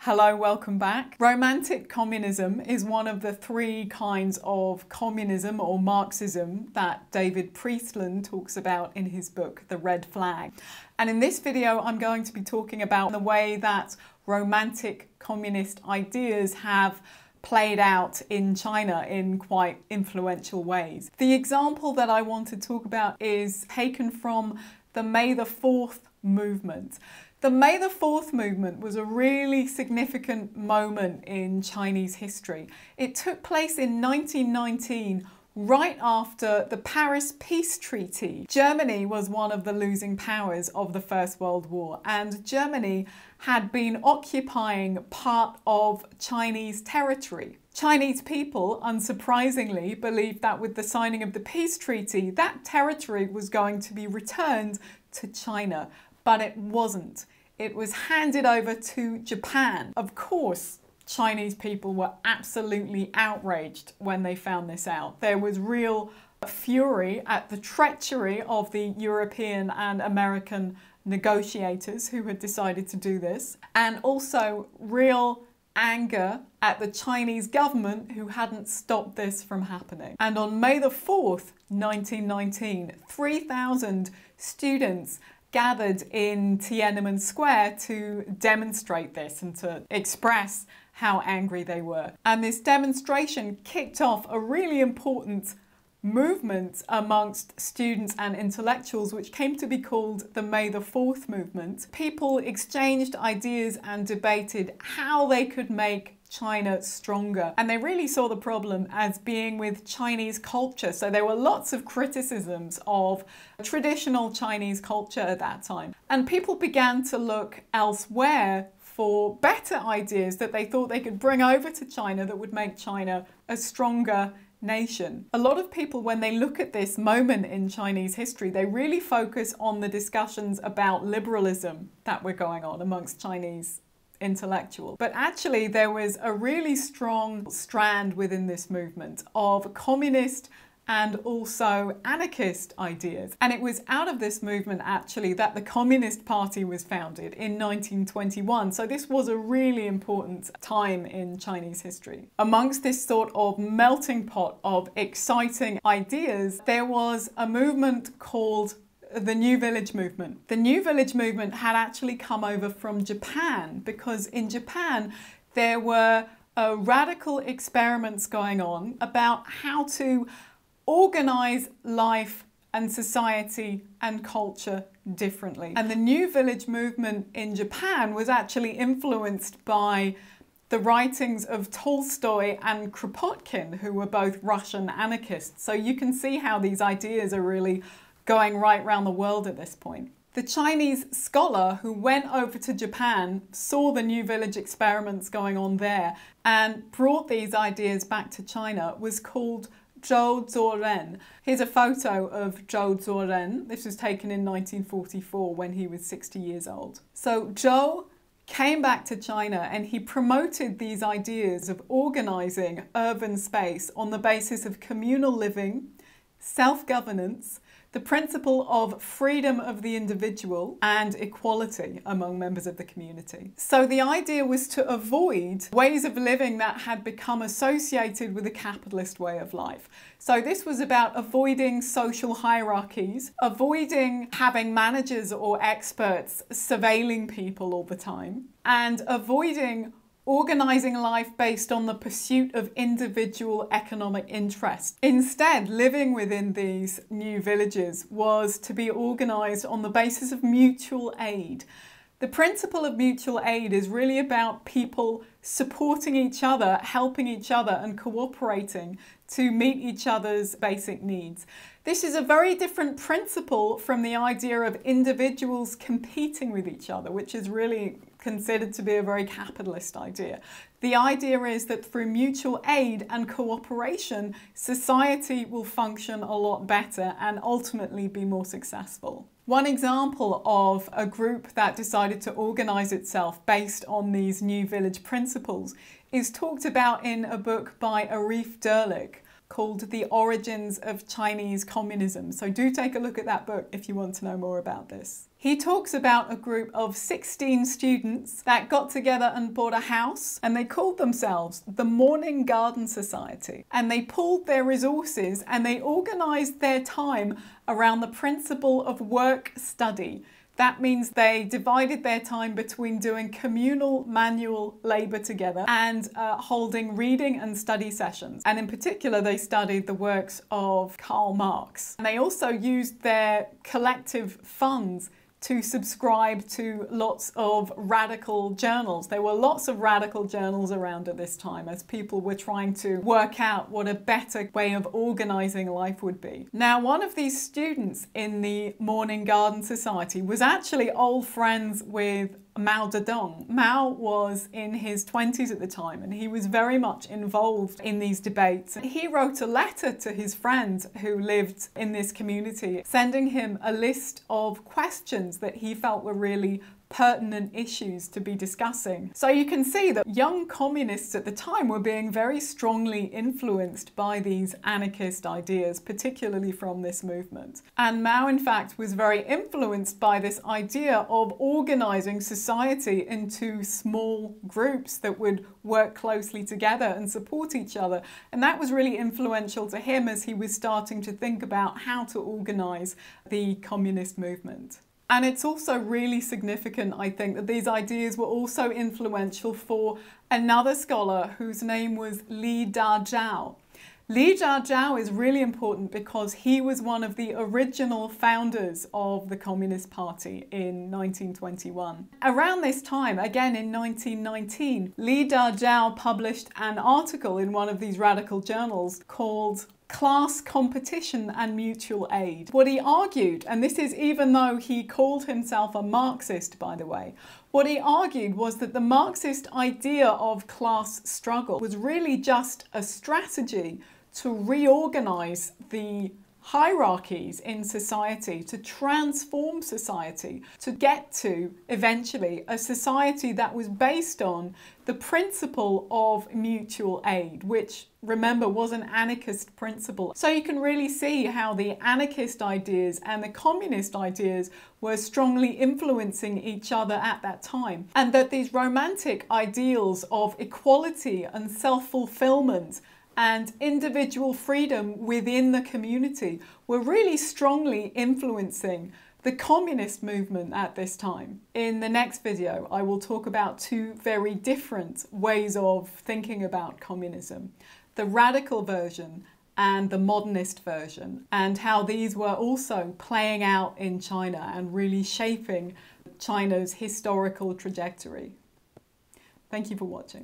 Hello, welcome back. Romantic communism is one of the three kinds of communism or Marxism that David Priestland talks about in his book, The Red Flag. And in this video, I'm going to be talking about the way that romantic communist ideas have played out in China in quite influential ways. The example that I want to talk about is taken from the May the 4th movement. The May the 4th movement was a really significant moment in Chinese history. It took place in 1919, right after the Paris Peace Treaty. Germany was one of the losing powers of the First World War, and Germany had been occupying part of Chinese territory. Chinese people, unsurprisingly, believed that with the signing of the peace treaty, that territory was going to be returned to China. But it wasn't. It was handed over to Japan. Of course, Chinese people were absolutely outraged when they found this out. There was real fury at the treachery of the European and American negotiators who had decided to do this, and also real anger at the Chinese government who hadn't stopped this from happening. And on May the 4th, 1919, 3,000 students gathered in Tiananmen Square to demonstrate this and to express how angry they were. And this demonstration kicked off a really important movement amongst students and intellectuals, which came to be called the May the 4th movement. People exchanged ideas and debated how they could make China stronger. And they really saw the problem as being with Chinese culture. So there were lots of criticisms of traditional Chinese culture at that time. And people began to look elsewhere for better ideas that they thought they could bring over to China that would make China a stronger nation. A lot of people, when they look at this moment in Chinese history, they really focus on the discussions about liberalism that were going on amongst Chinese intellectual. But actually there was a really strong strand within this movement of communist and also anarchist ideas. And it was out of this movement actually that the Communist Party was founded in 1921. So this was a really important time in Chinese history. Amongst this sort of melting pot of exciting ideas, there was a movement called the New Village movement. The New Village movement had actually come over from Japan, because in Japan there were radical experiments going on about how to organize life and society and culture differently. And the New Village movement in Japan was actually influenced by the writings of Tolstoy and Kropotkin, who were both Russian anarchists. So you can see how these ideas are really going right around the world at this point. The Chinese scholar who went over to Japan saw the New Village experiments going on there and brought these ideas back to China was called Zhou Zuoren. Here's a photo of Zhou Zuoren. This was taken in 1944 when he was 60 years old. So Zhou came back to China and he promoted these ideas of organizing urban space on the basis of communal living, self-governance, the principle of freedom of the individual and equality among members of the community. So the idea was to avoid ways of living that had become associated with a capitalist way of life. So this was about avoiding social hierarchies, avoiding having managers or experts surveilling people all the time, and avoiding organizing life based on the pursuit of individual economic interest. Instead, living within these new villages was to be organized on the basis of mutual aid. The principle of mutual aid is really about people supporting each other, helping each other, and cooperating to meet each other's basic needs. This is a very different principle from the idea of individuals competing with each other, which is really considered to be a very capitalist idea. The idea is that through mutual aid and cooperation, society will function a lot better and ultimately be more successful. One example of a group that decided to organize itself based on these new village principles is talked about in a book by Arif Dirlik called The Origins of Chinese Communism. So do take a look at that book if you want to know more about this. He talks about a group of 16 students that got together and bought a house, and they called themselves the Morning Garden Society. And they pooled their resources and they organized their time around the principle of work-study. That means they divided their time between doing communal manual labour together and holding reading and study sessions. And in particular, they studied the works of Karl Marx. And they also used their collective funds to subscribe to lots of radical journals. There were lots of radical journals around at this time as people were trying to work out what a better way of organising life would be. Now, one of these students in the Morning Garden Society was actually old friends with Mao Zedong. Mao was in his 20s at the time, and he was very much involved in these debates. He wrote a letter to his friend who lived in this community, sending him a list of questions that he felt were really pertinent issues to be discussing. So you can see that young communists at the time were being very strongly influenced by these anarchist ideas, particularly from this movement. And Mao, in fact, was very influenced by this idea of organizing society into small groups that would work closely together and support each other. And that was really influential to him as he was starting to think about how to organize the communist movement. And it's also really significant, I think, that these ideas were also influential for another scholar whose name was Dazhao. Dazhao is really important because he was one of the original founders of the Communist Party in 1921. Around this time, again in 1919, Dazhao published an article in one of these radical journals called Class Competition and Mutual Aid. What he argued, and this is even though he called himself a Marxist, by the way, what he argued was that the Marxist idea of class struggle was really just a strategy to reorganize the hierarchies in society, to transform society, to get to, eventually, a society that was based on the principle of mutual aid, which, remember, was an anarchist principle. So you can really see how the anarchist ideas and the communist ideas were strongly influencing each other at that time, and that these romantic ideals of equality and self-fulfillment and individual freedom within the community were really strongly influencing the communist movement at this time. In the next video, I will talk about two very different ways of thinking about communism: the radical version and the modernist version, and how these were also playing out in China and really shaping China's historical trajectory. Thank you for watching.